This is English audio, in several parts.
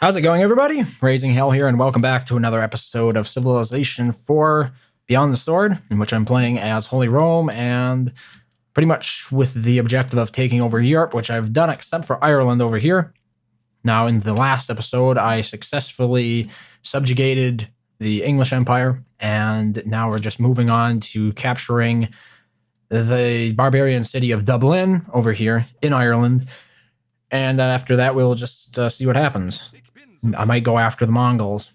How's it going, everybody? Raising Hell here, and welcome back to another episode of Civilization 4 Beyond the Sword, in which I'm playing as Holy Rome, and pretty much with the objective of taking over Europe, which I've done except for Ireland over here. Now, in the last episode, I successfully subjugated the English Empire, and now we're just moving on to capturing the barbarian city of Dublin over here in Ireland. And after that, we'll just see what happens. I might go after the Mongols.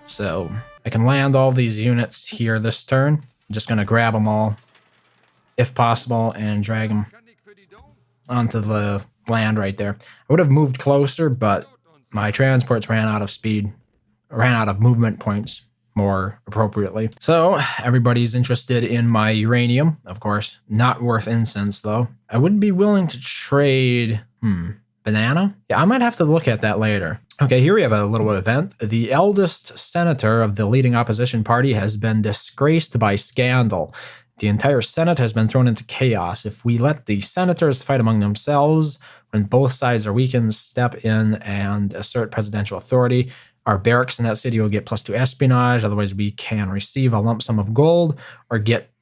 So I can land all these units here this turn. I'm just going to grab them all, if possible, and drag them onto the land right there. I would have moved closer, but my transports ran out of movement points more appropriately. So everybody's interested in my uranium, of course. Not worth incense, though. I would be willing to trade... Banana? Yeah, I might have to look at that later. Okay, here we have a little event. The eldest senator of the leading opposition party has been disgraced by scandal. The entire Senate has been thrown into chaos. If we let the senators fight among themselves, when both sides are weakened, step in and assert presidential authority, our barracks in that city will get +2 espionage. Otherwise, we can receive a lump sum of gold or get...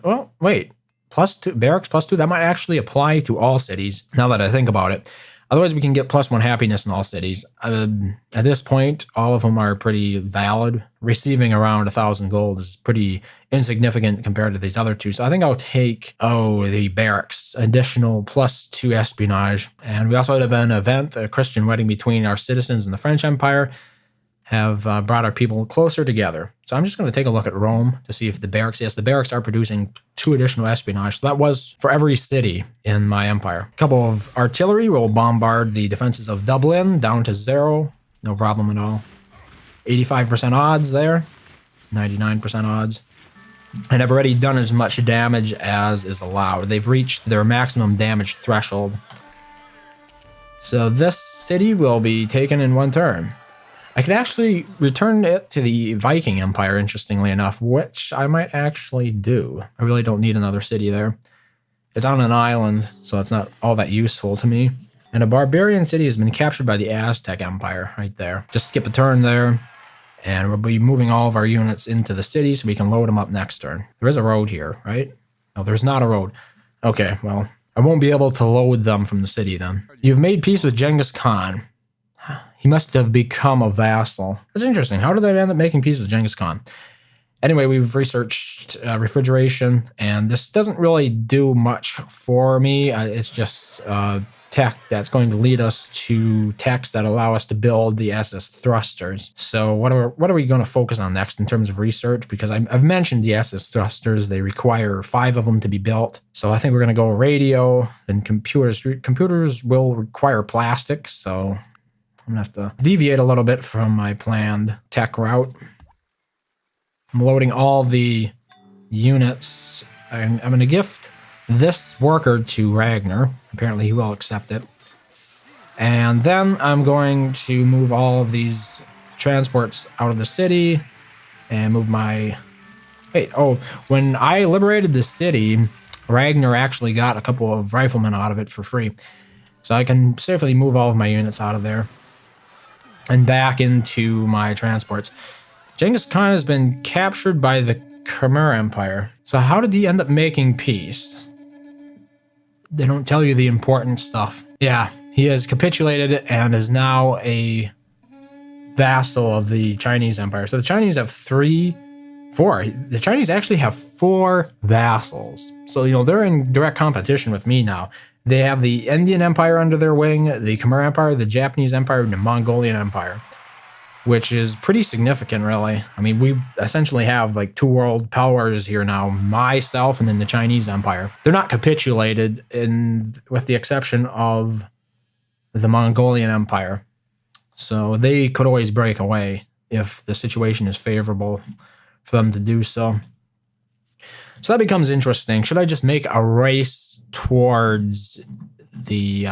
well, wait. +2, barracks +2, that might actually apply to all cities, now that I think about it. Otherwise, we can get +1 happiness in all cities. At this point, all of them are pretty valid. Receiving around 1,000 gold is pretty insignificant compared to these other two. So I think I'll take, the barracks, additional +2 espionage. And we also have an event, a Christian wedding between our citizens and the French Empire, have brought our people closer together. So I'm just going to take a look at Rome to see if the barracks, yes, the barracks are producing 2 additional espionage. So that was for every city in my empire. A couple of artillery will bombard the defenses of Dublin down to 0. No problem at all. 85% odds there. 99% odds. And I've already done as much damage as is allowed. They've reached their maximum damage threshold. So this city will be taken in 1 turn. I could actually return it to the Viking Empire, interestingly enough, which I might actually do. I really don't need another city there. It's on an island, so it's not all that useful to me. And a barbarian city has been captured by the Aztec Empire right there. Just skip a turn there, and we'll be moving all of our units into the city so we can load them up next turn. There is a road here, right? No, there's not a road. Okay, well, I won't be able to load them from the city then. You've made peace with Genghis Khan. He must have become a vassal. That's interesting. How did they end up making peace with Genghis Khan? Anyway, we've researched refrigeration, and this doesn't really do much for me. It's just tech that's going to lead us to techs that allow us to build the SS thrusters. So what are we going to focus on next in terms of research? Because I've mentioned the SS thrusters. They require 5 of them to be built. So I think we're going to go radio, then computers. Computers will require plastics, so... I'm going to have to deviate a little bit from my planned tech route. I'm loading all the units. I'm going to gift this worker to Ragnar. Apparently he will accept it. And then I'm going to move all of these transports out of the city and move my... Wait, when I liberated the city, Ragnar actually got a couple of riflemen out of it for free. So I can safely move all of my units out of there and back into my transports. Genghis Khan has been captured by the Khmer Empire. So how did he end up making peace? They don't tell you the important stuff. Yeah, he has capitulated and is now a vassal of the Chinese Empire. So the Chinese have 4. The Chinese actually have 4 vassals. So, they're in direct competition with me now. They have the Indian Empire under their wing, the Khmer Empire, the Japanese Empire, and the Mongolian Empire, which is pretty significant, really. I mean, we essentially have like 2 world powers here now, myself and then the Chinese Empire. They're not capitulated, with the exception of the Mongolian Empire. So they could always break away if the situation is favorable for them to do so. So that becomes interesting. Should I just make a race towards the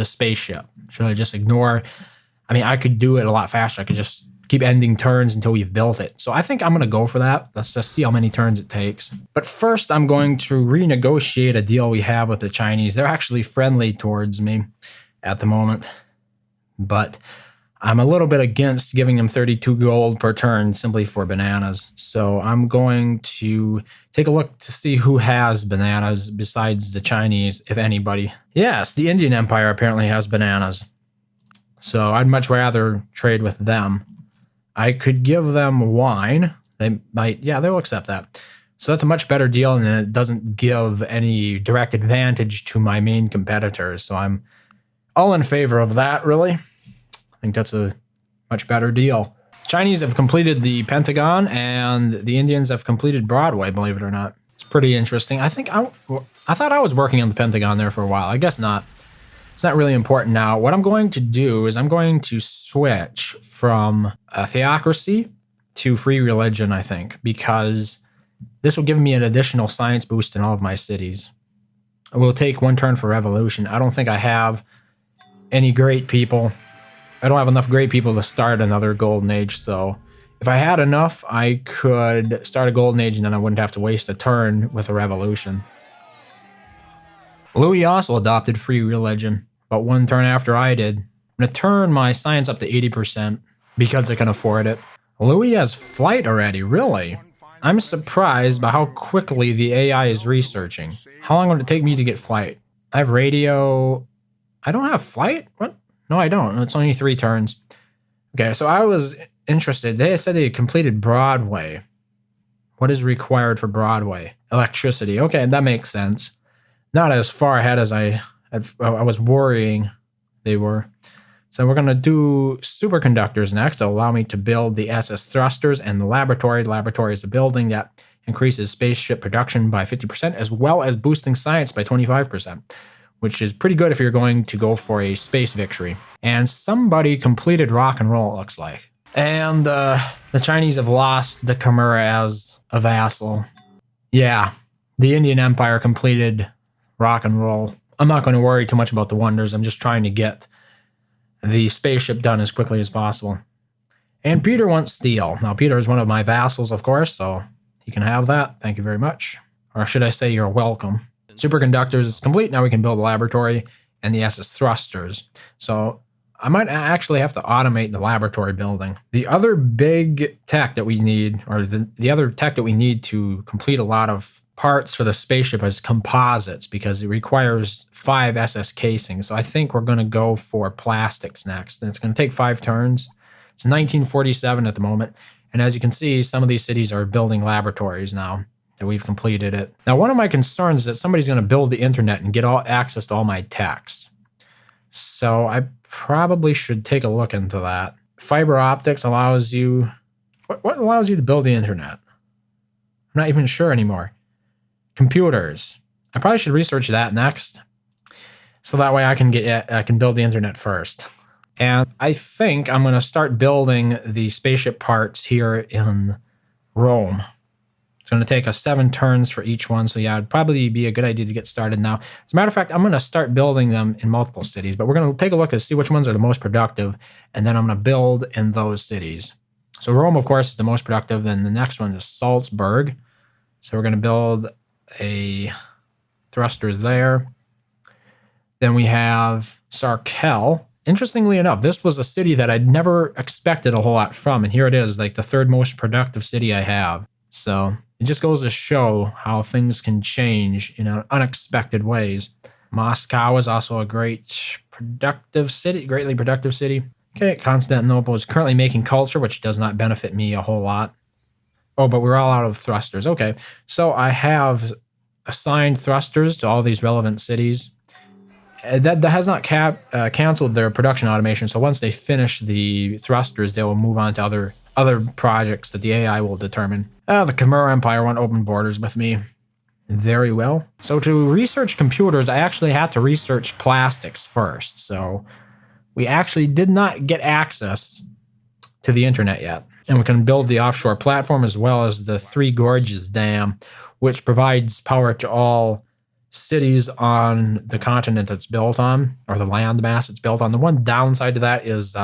spaceship? Should I just ignore? I mean, I could do it a lot faster. I could just keep ending turns until we've built it. So I think I'm going to go for that. Let's just see how many turns it takes. But first, I'm going to renegotiate a deal we have with the Chinese. They're actually friendly towards me at the moment. but I'm a little bit against giving them 32 gold per turn simply for bananas. So I'm going to take a look to see who has bananas besides the Chinese, if anybody. Yes, the Indian Empire apparently has bananas. So I'd much rather trade with them. I could give them wine. They might, yeah, they'll accept that. So that's a much better deal, and it doesn't give any direct advantage to my main competitors. So I'm all in favor of that, really. I think that's a much better deal. Chinese have completed the Pentagon, and the Indians have completed Broadway, believe it or not. It's pretty interesting. I thought I was working on the Pentagon there for a while. I guess not. It's not really important now. What I'm going to do is I'm going to switch from a theocracy to free religion, I think, because this will give me an additional science boost in all of my cities. It will take 1 turn for revolution. I don't think I have any great people. I don't have enough great people to start another golden age, so if I had enough, I could start a golden age and then I wouldn't have to waste a turn with a revolution. Louis also adopted free religion, about 1 turn after I did. I'm going to turn my science up to 80% because I can afford it. Louis has flight already, really? I'm surprised by how quickly the AI is researching. How long would it take me to get flight? I have radio. I don't have flight? What? No, I don't. It's only 3 turns. Okay, so I was interested. They said they completed Broadway. What is required for Broadway? Electricity. Okay, that makes sense. Not as far ahead as I was worrying they were. So we're going to do superconductors next. It'll allow me to build the SS thrusters and the laboratory. The laboratory is a building that increases spaceship production by 50%, as well as boosting science by 25%, which is pretty good if you're going to go for a space victory. And somebody completed rock and roll, it looks like. And the Chinese have lost the Khmer as a vassal. Yeah, the Indian Empire completed rock and roll. I'm not going to worry too much about the wonders. I'm just trying to get the spaceship done as quickly as possible. And Peter wants steel. Now, Peter is one of my vassals, of course, so he can have that. Thank you very much. Or should I say you're welcome. Superconductors is complete. Now we can build a laboratory and the SS thrusters. So I might actually have to automate the laboratory building. The other big tech that we need, or the other tech that we need to complete a lot of parts for the spaceship is composites, because it requires 5 SS casings. So I think we're going to go for plastics next, and it's going to take 5 turns. It's 1947 at the moment, and as you can see, some of these cities are building laboratories now that we've completed it. Now, one of my concerns is that somebody's going to build the internet and get access to all my techs. So I probably should take a look into that. Fiber optics allows you... What allows you to build the internet? I'm not even sure anymore. Computers. I probably should research that next, so that way I can build the internet first. And I think I'm going to start building the spaceship parts here in Rome. It's going to take us 7 turns for each one, so yeah, it'd probably be a good idea to get started now. As a matter of fact, I'm going to start building them in multiple cities, but we're going to take a look and see which ones are the most productive, and then I'm going to build in those cities. So Rome, of course, is the most productive, then the next one is Salzburg. So we're going to build a thrusters there. Then we have Sarkel. Interestingly enough, this was a city that I'd never expected a whole lot from, and here it is, like the 3rd most productive city I have. So it just goes to show how things can change in unexpected ways. Moscow is also a greatly productive city. Okay, Constantinople is currently making culture, which does not benefit me a whole lot. Oh, but we're all out of thrusters. Okay, so I have assigned thrusters to all these relevant cities. That has not canceled their production automation, so once they finish the thrusters, they will move on to other projects that the AI will determine. The Khmer Empire want open borders with me. Very well. So to research computers, I actually had to research plastics first, so we actually did not get access to the internet yet. And we can build the offshore platform as well as the Three Gorges Dam, which provides power to all cities on the continent it's built on, or the land mass it's built on. The one downside to that is,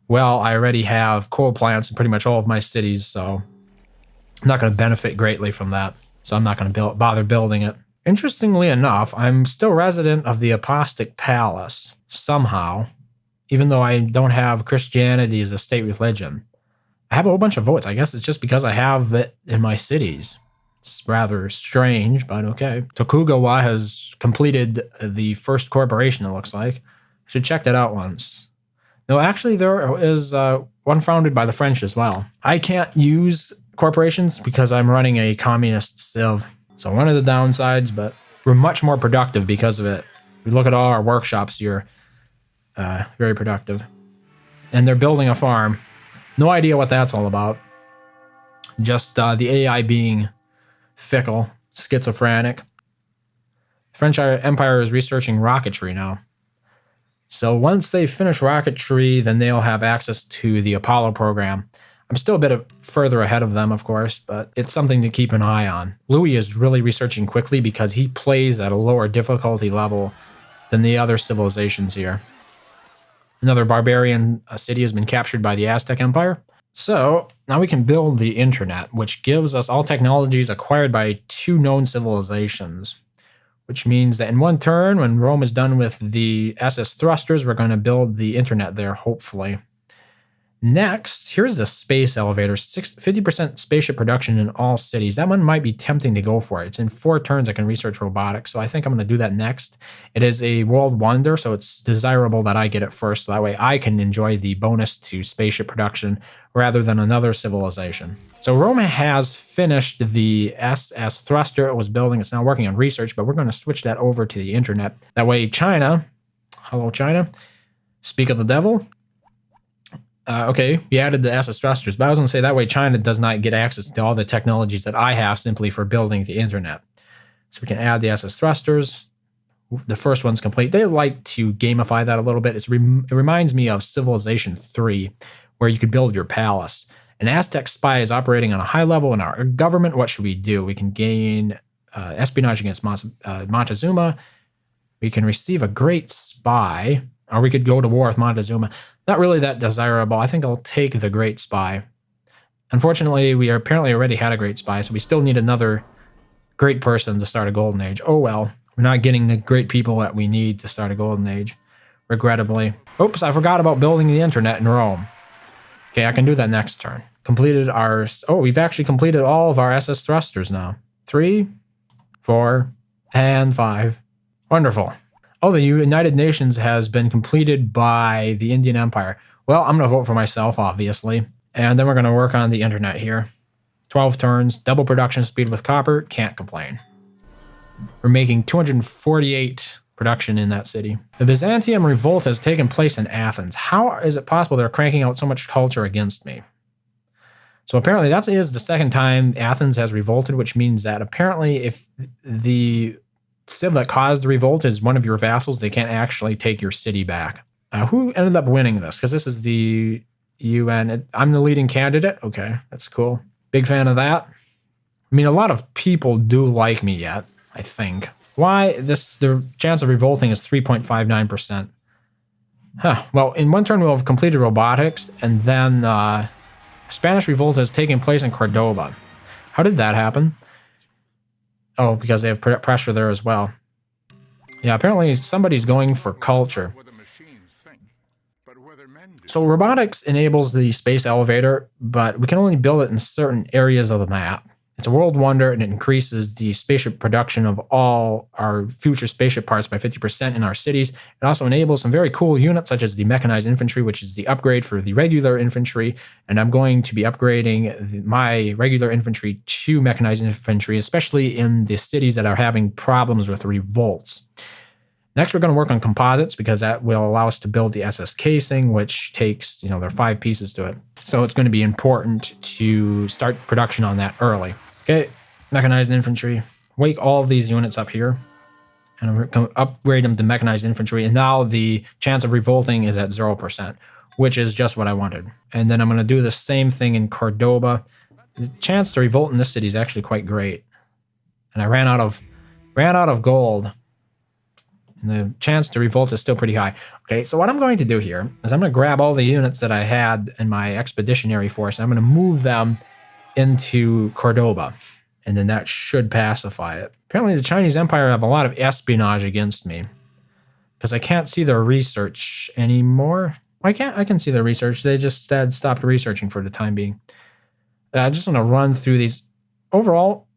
well, I already have coal plants in pretty much all of my cities, so I'm not going to benefit greatly from that. So I'm not going to bother building it. Interestingly enough, I'm still resident of the Apostolic Palace, somehow, even though I don't have Christianity as a state religion. I have a whole bunch of votes. I guess it's just because I have it in my cities. It's rather strange, but okay. Tokugawa has completed the first corporation, it looks like. I should check that out once. No, actually, there is one founded by the French as well. I can't use corporations because I'm running a communist civ. So one of the downsides, but we're much more productive because of it. We look at all our workshops here. Very productive. And they're building a farm. No idea what that's all about. Just the AI being fickle, schizophrenic. The French Empire is researching rocketry now. So once they finish rocketry, then they'll have access to the Apollo program. I'm still a bit further ahead of them, of course, but it's something to keep an eye on. Louis is really researching quickly because he plays at a lower difficulty level than the other civilizations here. Another barbarian city has been captured by the Aztec Empire. So now we can build the internet, which gives us all technologies acquired by 2 known civilizations, which means that in one turn, when Rome is done with the SS thrusters, we're going to build the internet there, hopefully. Next, here's the space elevator, 50% spaceship production in all cities. That one might be tempting to go for. It's in 4 turns I can research robotics, so I think I'm going to do that next. It is a world wonder, so it's desirable that I get it first, so that way I can enjoy the bonus to spaceship production rather than another civilization. So Rome has finished the SS thruster it was building. It's now working on research, but we're going to switch that over to the internet. That way China, hello China, speak of the devil. Okay, we added the SS thrusters, but I was going to say that way China does not get access to all the technologies that I have simply for building the internet. So we can add the SS thrusters. The first one's complete. They like to gamify that a little bit. It reminds me of Civilization 3, where you could build your palace. An Aztec spy is operating on a high level in our government. What should we do? We can gain espionage against Montezuma. We can receive a great spy, or we could go to war with Montezuma. Not really that desirable. I think I'll take the great spy. Unfortunately, we apparently already had a great spy, so we still need another great person to start a golden age. Oh well, we're not getting the great people that we need to start a golden age, regrettably. Oops, I forgot about building the internet in Rome. Okay, I can do that next turn. Completed our... Oh, we've actually completed all of our SS thrusters now. 3, 4, and 5. Wonderful. Oh, the United Nations has been completed by the Indian Empire. Well, I'm going to vote for myself, obviously. And then we're going to work on the internet here. 12 turns, double production speed with copper, can't complain. We're making 248 production in that city. The Byzantium revolt has taken place in Athens. How is it possible they're cranking out so much culture against me? So apparently that is the second time Athens has revolted, which means that apparently if the civ that caused the revolt is one of your vassals, they can't actually take your city back. Who ended up winning this? Because this is the UN. I'm the leading candidate. Okay, that's cool. Big fan of that. I mean, a lot of people do like me yet, I think. Why? The chance of revolting is 3.59%. Huh. Well, in one turn we'll have completed robotics, and then Spanish revolt has taken place in Cordoba. How did that happen? Oh, because they have pressure there as well. Yeah, apparently somebody's going for culture. So robotics enables the space elevator, but we can only build it in certain areas of the map. It's a world wonder, and it increases the spaceship production of all our future spaceship parts by 50% in our cities. It also enables some very cool units, such as the mechanized infantry, which is the upgrade for the regular infantry. And I'm going to be upgrading my regular infantry to mechanized infantry, especially in the cities that are having problems with revolts. Next, we're going to work on composites because that will allow us to build the SS casing, which takes, there are 5 pieces to it. So it's going to be important to start production on that early. Okay, mechanized infantry. Wake all of these units up here and we're going to upgrade them to mechanized infantry. And now the chance of revolting is at 0%, which is just what I wanted. And then I'm going to do the same thing in Cordoba. The chance to revolt in this city is actually quite great. And I ran out of gold. And the chance to revolt is still pretty high. Okay, so what I'm going to do here is I'm going to grab all the units that I had in my expeditionary force. And I'm going to move them into Cordoba. And then that should pacify it. Apparently the Chinese Empire have a lot of espionage against me. Because I can't see their research anymore. I can see the research. They just had stopped researching for the time being. I just want to run through these. Overall,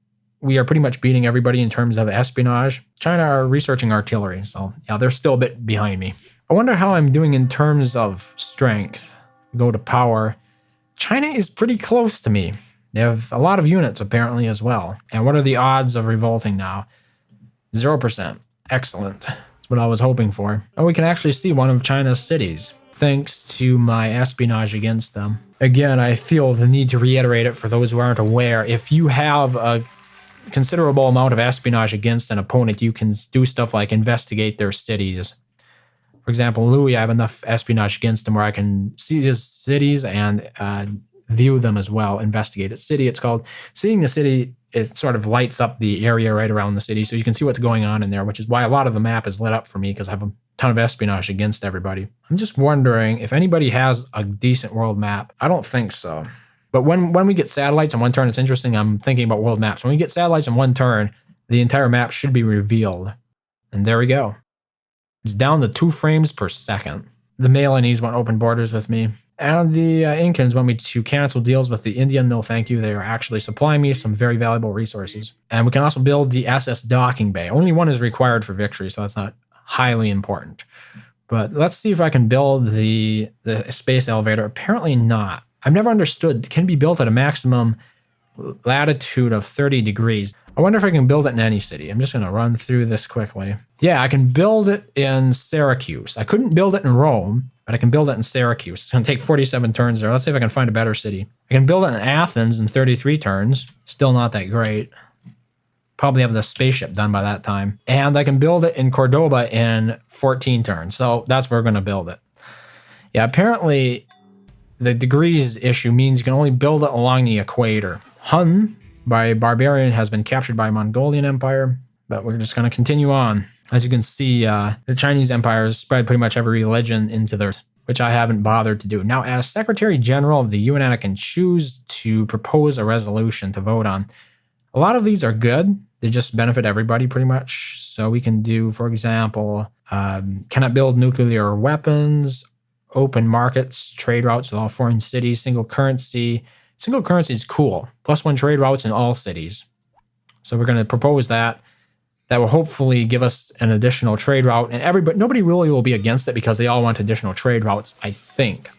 we are pretty much beating everybody in terms of espionage. China are researching artillery, so yeah, they're still a bit behind me. I wonder how I'm doing in terms of strength. Go to power. China is pretty close to me. They have a lot of units apparently as well. And what are the odds of revolting now? 0%. Excellent. That's what I was hoping for. Oh, we can actually see one of China's cities, thanks to my espionage against them. Again, I feel the need to reiterate it for those who aren't aware. If you have a considerable amount of espionage against an opponent, you can do stuff like investigate their cities. For example, Louis, I have enough espionage against him where I can see his cities and view them as well, investigate its city. It's called seeing the city. It sort of lights up the area right around the city, so you can see what's going on in there, which is why a lot of the map is lit up for me, because I have a ton of espionage against everybody. I'm just wondering if anybody has a decent world map. I don't think so. But when we get satellites in one turn, it's interesting. I'm thinking about world maps. When we get satellites in one turn, the entire map should be revealed. And there we go. It's down to 2 frames per second. The Malinese want open borders with me. And the Incans want me to cancel deals with the Indian. No, thank you. They are actually supplying me some very valuable resources. And we can also build the SS docking bay. Only one is required for victory, so that's not highly important. But let's see if I can build the space elevator. Apparently not. I've never understood. It can be built at a maximum latitude of 30 degrees. I wonder if I can build it in any city. I'm just going to run through this quickly. Yeah, I can build it in Syracuse. I couldn't build it in Rome, but I can build it in Syracuse. It's going to take 47 turns there. Let's see if I can find a better city. I can build it in Athens in 33 turns. Still not that great. Probably have the spaceship done by that time. And I can build it in Cordoba in 14 turns. So that's where we're going to build it. Yeah, apparently the degrees issue means you can only build it along the equator. Hun by Barbarian has been captured by Mongolian Empire, but we're just going to continue on. As you can see, the Chinese Empire has spread pretty much every religion into theirs, which I haven't bothered to do. Now, as Secretary General of the UN, I can choose to propose a resolution to vote on. A lot of these are good. They just benefit everybody pretty much. So we can do, for example, cannot build nuclear weapons, open markets, trade routes with all foreign cities, single currency. Single currency is cool. +1 trade routes in all cities. So we're going to propose that. That will hopefully give us an additional trade route. And nobody really will be against it because they all want additional trade routes, I think.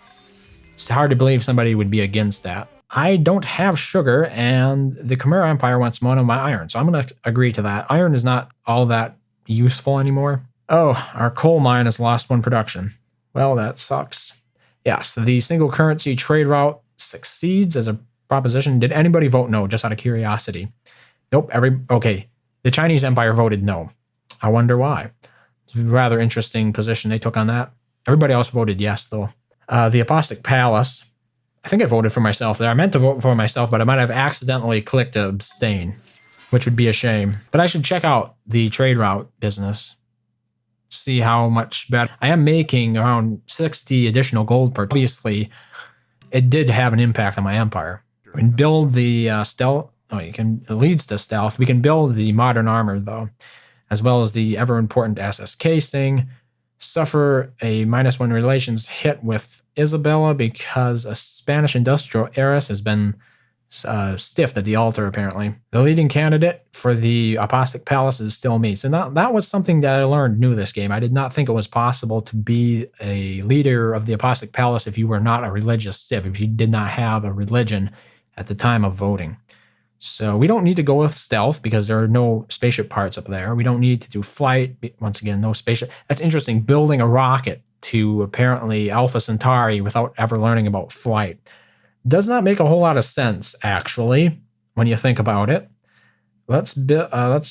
It's hard to believe somebody would be against that. I don't have sugar, and the Khmer Empire wants one of my iron. So I'm going to agree to that. Iron is not all that useful anymore. Oh, our coal mine has lost 1 production. Well, that sucks. Yes, the single currency trade route succeeds as a proposition. Did anybody vote no, just out of curiosity? Nope. Okay. The Chinese Empire voted no. I wonder why. It's a rather interesting position they took on that. Everybody else voted yes, though. The Apostolic Palace. I think I voted for myself there. I meant to vote for myself, but I might have accidentally clicked abstain, which would be a shame. But I should check out the trade route business. See how much better. I am making around 60 additional gold per. Obviously, it did have an impact on my empire. We can build the stealth. Oh, it leads to stealth. We can build the modern armor, though, as well as the ever-important SS casing. Suffer a -1 relations hit with Isabella because a Spanish industrial heiress has been stiffed at the altar, apparently. The leading candidate for the Apostolic Palace is still me. So that was something that I learned new this game. I did not think it was possible to be a leader of the Apostolic Palace if you were not a religious civ, if you did not have a religion at the time of voting. So we don't need to go with stealth because there are no spaceship parts up there. We don't need to do flight. Once again, no spaceship. That's interesting, building a rocket to apparently Alpha Centauri without ever learning about flight. Does not make a whole lot of sense, actually, when you think about it. Let's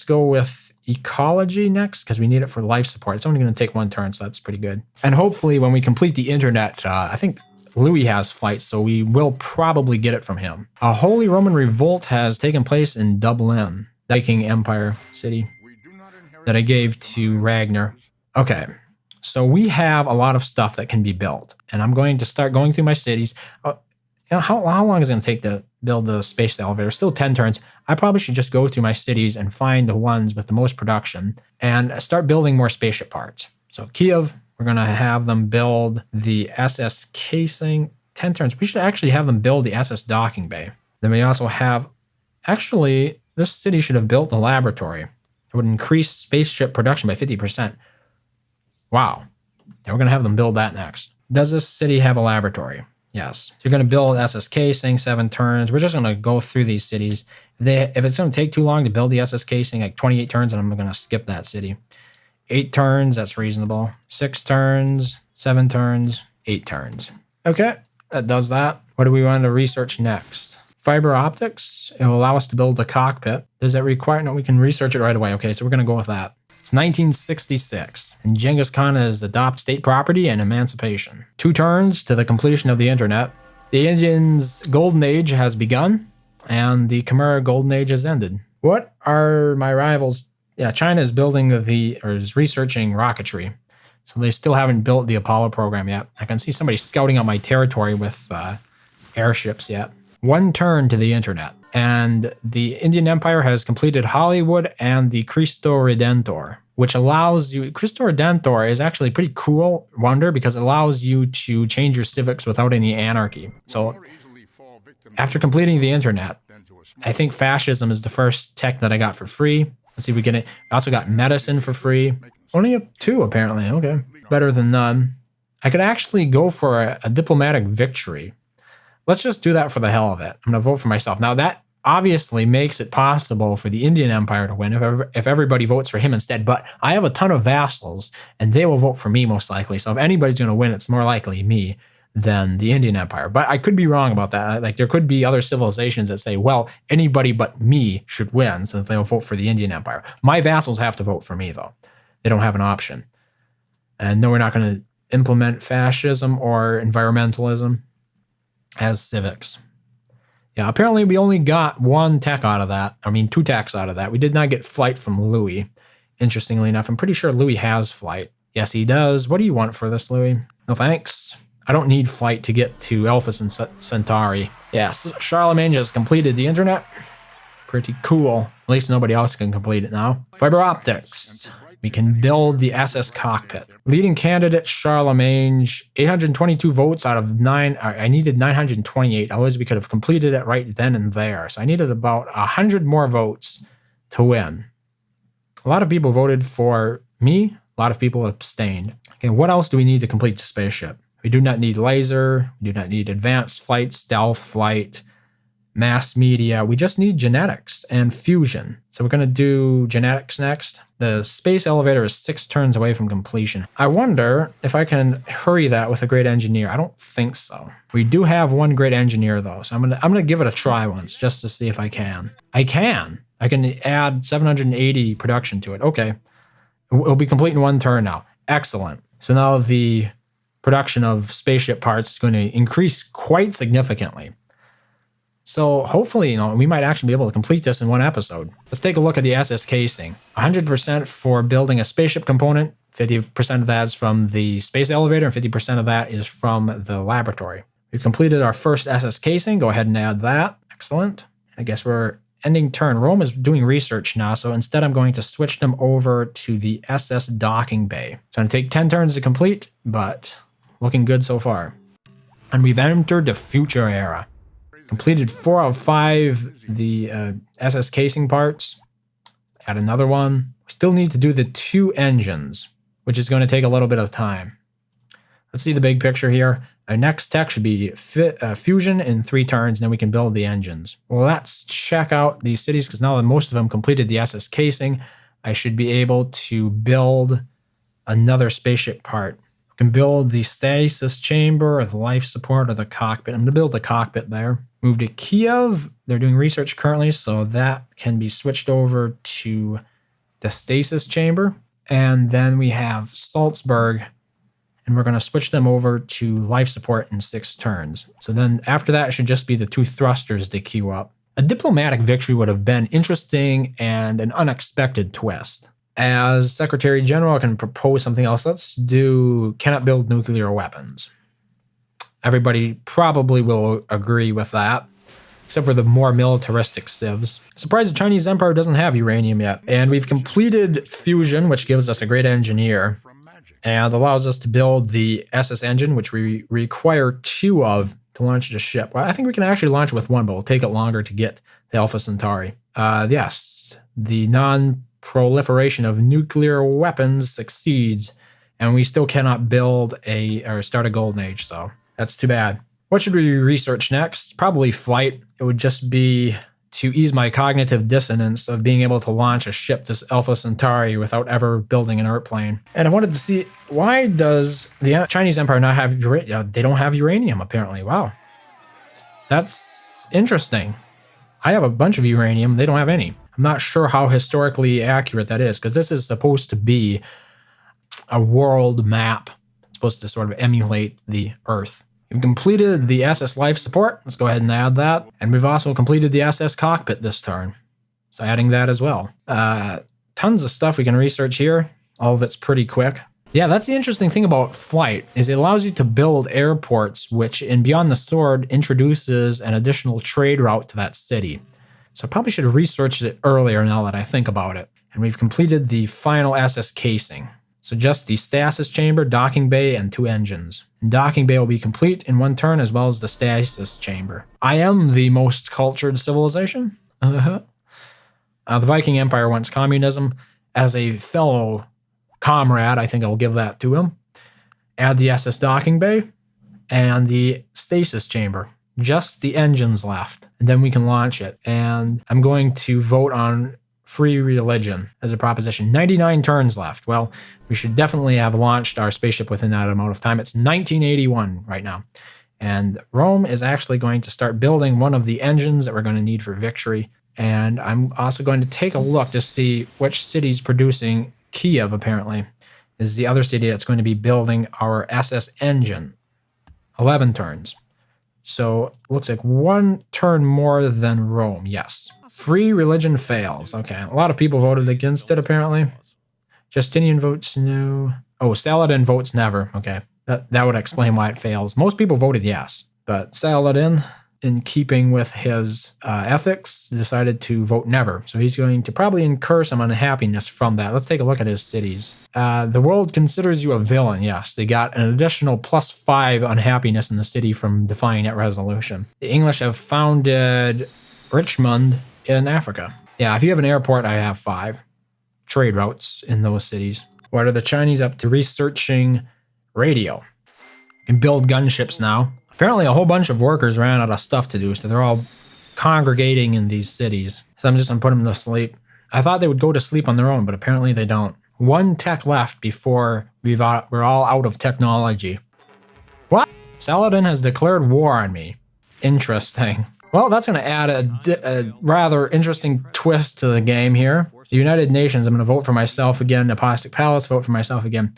go with ecology next because we need it for life support. It's only going to take 1 turn, so that's pretty good. And hopefully when we complete the internet, I think Louis has flight, so we will probably get it from him. A Holy Roman Revolt has taken place in Dublin, the Viking Empire city that I gave to Ragnar. Okay, so we have a lot of stuff that can be built, and I'm going to start going through my cities. How long is it going to take to build the space elevator? Still 10 turns. I probably should just go through my cities and find the ones with the most production and start building more spaceship parts. So Kiev, We're going to have them build the SS casing. 10 turns. We should actually have them build the SS docking bay. Then we also have, actually, this city should have built a laboratory. It would increase spaceship production by 50%. Wow. Yeah, we're going to have them build that next. Does this city have a laboratory? Yes. You're going to build SS casing, 7 turns. We're just going to go through these cities. If it's going to take too long to build the SS casing, like 28 turns, and I'm going to skip that city. 8 turns, that's reasonable. 6 turns, 7 turns, 8 turns. Okay, that does that. What do we want to research next? Fiber optics. It will allow us to build a cockpit. Does that require? No, we can research it right away. Okay, so we're going to go with that. It's 1966, and Genghis Khan is adopt state property and emancipation. 2 turns to the completion of the internet. The Indians' golden age has begun, and the Khmer golden age has ended. What are my rivals? Yeah, China is building is researching rocketry. So they still haven't built the Apollo program yet. I can see somebody scouting out my territory with airships yet. 1 turn to the internet. And the Indian Empire has completed Hollywood and the Cristo Redentor, which allows you... Cristo Redentor is actually a pretty cool wonder because it allows you to change your civics without any anarchy. So after completing the internet, I think fascism is the first tech that I got for free. Let's see if we get it. I also got medicine for free. Only 2, apparently. Okay. Better than none. I could actually go for a diplomatic victory. Let's just do that for the hell of it. I'm going to vote for myself. Now, that obviously makes it possible for the Indian Empire to win if everybody votes for him instead. But I have a ton of vassals, and they will vote for me most likely. So if anybody's going to win, it's more likely me than the Indian Empire. But I could be wrong about that. Like, there could be other civilizations that say, well, anybody but me should win, so they'll vote for the Indian Empire. My vassals have to vote for me, though. They don't have an option. And no, we're not going to implement fascism or environmentalism as civics. Yeah, apparently we only got 1 tech out of that. I mean, 2 techs out of that. We did not get flight from Louis. Interestingly enough, I'm pretty sure Louis has flight. Yes, he does. What do you want for this, Louis? No thanks. I don't need flight to get to Alpha Centauri. Yes, Charlemagne has completed the internet. Pretty cool. At least nobody else can complete it now. Fiber optics. We can build the SS cockpit. Leading candidate Charlemagne, 822 votes out of 9. I needed 928. Otherwise, we could have completed it right then and there. So I needed about 100 more votes to win. A lot of people voted for me. A lot of people abstained. Okay, what else do we need to complete the spaceship? We do not need laser. We do not need advanced flight, stealth flight, mass media. We just need genetics and fusion. So we're going to do genetics next. The space elevator is 6 turns away from completion. I wonder if I can hurry that with a great engineer. I don't think so. We do have 1 great engineer though, so I'm gonna give it a try once just to see if I can. I can add 780 production to it. Okay, it'll be complete in 1 turn now. Excellent. So now the production of spaceship parts is going to increase quite significantly. So hopefully, we might actually be able to complete this in 1 episode. Let's take a look at the SS casing. 100% for building a spaceship component. 50% of that is from the space elevator, and 50% of that is from the laboratory. We've completed our first SS casing. Go ahead and add that. Excellent. I guess we're ending turn. Rome is doing research now, so instead I'm going to switch them over to the SS docking bay. It's going to take 10 turns to complete, but looking good so far. And we've entered the future era. Completed 4 out of 5 the SS casing parts. Add another one. We still need to do the 2 engines, which is going to take a little bit of time. Let's see the big picture here. Our next tech should be fusion in 3 turns, and then we can build the engines. Well, let's check out these cities, because now that most of them completed the SS casing, I should be able to build another spaceship part. We can build the stasis chamber, or the life support, or the cockpit. I'm going to build the cockpit there. Move to Kiev. They're doing research currently, so that can be switched over to the stasis chamber. And then we have Salzburg, and we're going to switch them over to life support in 6 turns. So then after that, it should just be the 2 thrusters to queue up. A diplomatic victory would have been interesting and an unexpected twist. As Secretary General, I can propose something else. Let's do cannot build nuclear weapons. Everybody probably will agree with that, except for the more militaristic civs. Surprised the Chinese Empire doesn't have uranium yet. And we've completed fusion, which gives us a great engineer. and allows us to build the SS engine, which we require 2 of to launch the ship. Well, I think we can actually launch with 1, but it'll take it longer to get to Alpha Centauri. Yes, the non-proliferation of nuclear weapons succeeds, and we still cannot build or start a golden age, so that's too bad. What should we research next? Probably flight. It would just be to ease my cognitive dissonance of being able to launch a ship to Alpha Centauri without ever building an airplane. And I wanted to see, why does the Chinese Empire not have uranium? They don't have uranium, apparently. Wow. That's interesting. I have a bunch of uranium. They don't have any. I'm not sure how historically accurate that is, because this is supposed to be a world map. It's supposed to sort of emulate the Earth. We've completed the SS life support. Let's go ahead and add that. And we've also completed the SS cockpit this turn. So adding that as well. Tons of stuff we can research here. All of it's pretty quick. Yeah, that's the interesting thing about flight, is it allows you to build airports, which in Beyond the Sword introduces an additional trade route to that city. So I probably should have researched it earlier now that I think about it. And we've completed the final SS casing. So just the stasis chamber, docking bay, and 2 engines. And docking bay will be complete in 1 turn, as well as the stasis chamber. I am the most cultured civilization. The Viking Empire wants communism. As a fellow comrade, I think I'll give that to him. Add the SS docking bay and the stasis chamber. Just the engines left, and then we can launch it. And I'm going to vote on free religion as a proposition. 99 turns left. Well, we should definitely have launched our spaceship within that amount of time. It's 1981 right now. And Rome is actually going to start building one of the engines that we're going to need for victory. And I'm also going to take a look to see which city's producing. Kiev, apparently, is the other city that's going to be building our SS engine. 11 turns. So it looks like 1 turn more than Rome. Yes. Free religion fails. Okay. A lot of people voted against it, apparently. Justinian votes no. Oh, Saladin votes never. Okay. That would explain why it fails. Most people voted yes. But Saladin, in keeping with his ethics, decided to vote never. So he's going to probably incur some unhappiness from that. Let's take a look at his cities. The world considers you a villain. Yes, they got an additional +5 unhappiness in the city from defying that resolution. The English have founded Richmond in Africa. Yeah, if you have an airport, I have 5 trade routes in those cities. What are the Chinese up to? Researching radio. You can build gunships now. Apparently a whole bunch of workers ran out of stuff to do, so they're all congregating in these cities. So I'm just going to put them to sleep. I thought they would go to sleep on their own, but apparently they don't. 1 tech left before we're all out of technology. What? Saladin has declared war on me. Interesting. Well, that's going to add a rather interesting twist to the game here. The United Nations, I'm going to vote for myself again. Apostolic Palace, vote for myself again.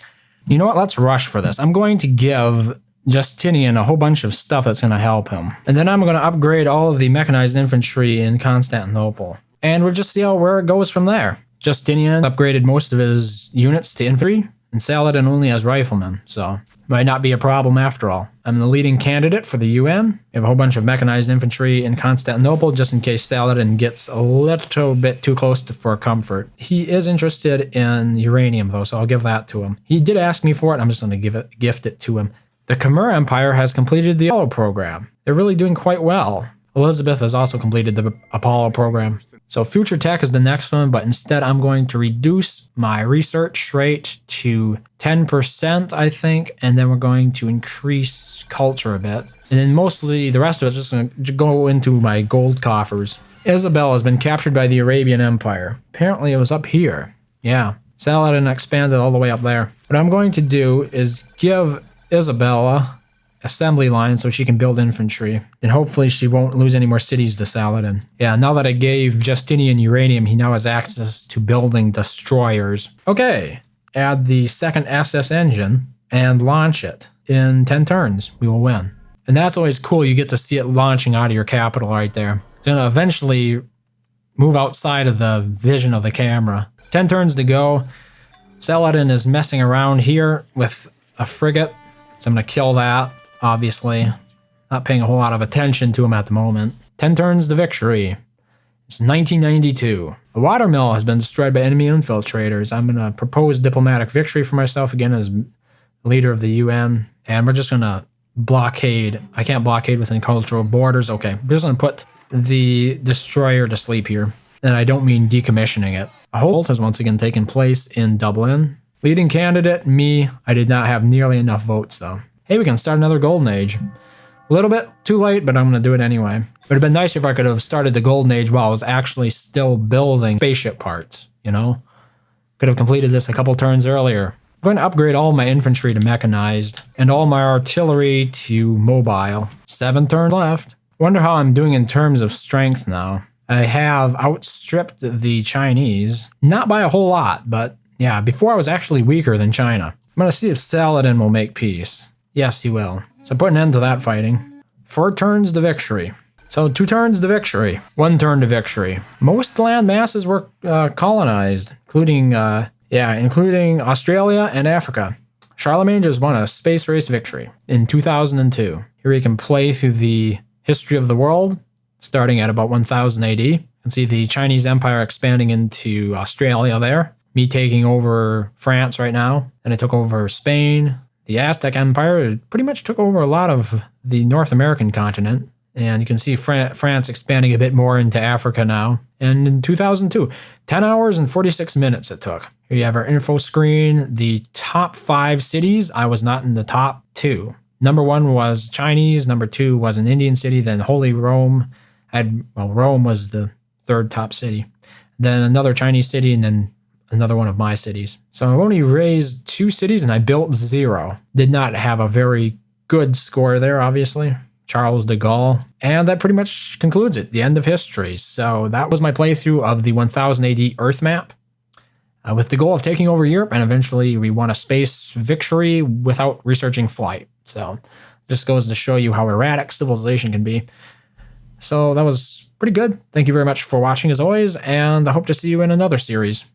You know what? Let's rush for this. I'm going to give Justinian a whole bunch of stuff that's going to help him. And then I'm going to upgrade all of the mechanized infantry in Constantinople. And we'll just see where it goes from there. Justinian upgraded most of his units to infantry, and Saladin only has riflemen, so might not be a problem after all. I'm the leading candidate for the UN. We have a whole bunch of mechanized infantry in Constantinople, just in case Saladin gets a little bit too close for comfort. He is interested in uranium, though, so I'll give that to him. He did ask me for it. I'm just going to gift it to him. The Khmer Empire has completed the Apollo program. They're really doing quite well. Elizabeth has also completed the Apollo program. So future tech is the next one, but instead I'm going to reduce my research rate to 10%, I think, and then we're going to increase culture a bit. And then mostly the rest of it's just going to go into my gold coffers. Isabel has been captured by the Arabian Empire. Apparently it was up here. Yeah, Saladin expanded all the way up there. What I'm going to do is give Isabella assembly line so she can build infantry, and hopefully she won't lose any more cities to Saladin. Yeah, now that I gave Justinian uranium, he now has access to building destroyers. Okay, add the 2nd SS engine and launch it. In 10 turns, we will win. And that's always cool. You get to see it launching out of your capital right there. It's going to eventually move outside of the vision of the camera. 10 turns to go. Saladin is messing around here with a frigate, so I'm going to kill that. Obviously, not paying a whole lot of attention to him at the moment. 10 turns to victory. It's 1992. The watermill has been destroyed by enemy infiltrators. I'm going to propose diplomatic victory for myself again as leader of the UN, and we're just going to blockade. I can't blockade within cultural borders. Okay, I'm just going to put the destroyer to sleep here. And I don't mean decommissioning it. A hold has once again taken place in Dublin. Leading candidate, me. I did not have nearly enough votes, though. Hey, we can start another golden age. A little bit too late, but I'm going to do it anyway. It would have been nice if I could have started the golden age while I was actually still building spaceship parts, you know? Could have completed this a couple turns earlier. I'm going to upgrade all my infantry to mechanized and all my artillery to mobile. 7 turns left. Wonder how I'm doing in terms of strength now. I have outstripped the Chinese, not by a whole lot, but yeah, before I was actually weaker than China. I'm going to see if Saladin will make peace. Yes, he will. So put an end to that fighting. 4 turns to victory. So 2 turns to victory. 1 turn to victory. Most land masses were colonized, including Australia and Africa. Charlemagne just won a space race victory in 2002. Here we can play through the history of the world, starting at about 1000 AD. You can see the Chinese Empire expanding into Australia there. Me taking over France right now. And I took over Spain. The Aztec Empire pretty much took over a lot of the North American continent. And you can see France expanding a bit more into Africa now. And in 2002, 10 hours and 46 minutes it took. Here you have our info screen. The top 5 cities, I was not in the top 2. Number 1 was Chinese. Number 2 was an Indian city. Then Holy Rome. Rome was the 3rd top city. Then another Chinese city, and then another one of my cities. So I only raised 2 cities, and I built 0. Did not have a very good score there, obviously. Charles de Gaulle. And that pretty much concludes it, the end of history. So that was my playthrough of the 1000 AD Earth map, with the goal of taking over Europe, and eventually we won a space victory without researching flight. So just goes to show you how erratic civilization can be. So that was pretty good. Thank you very much for watching as always, and I hope to see you in another series.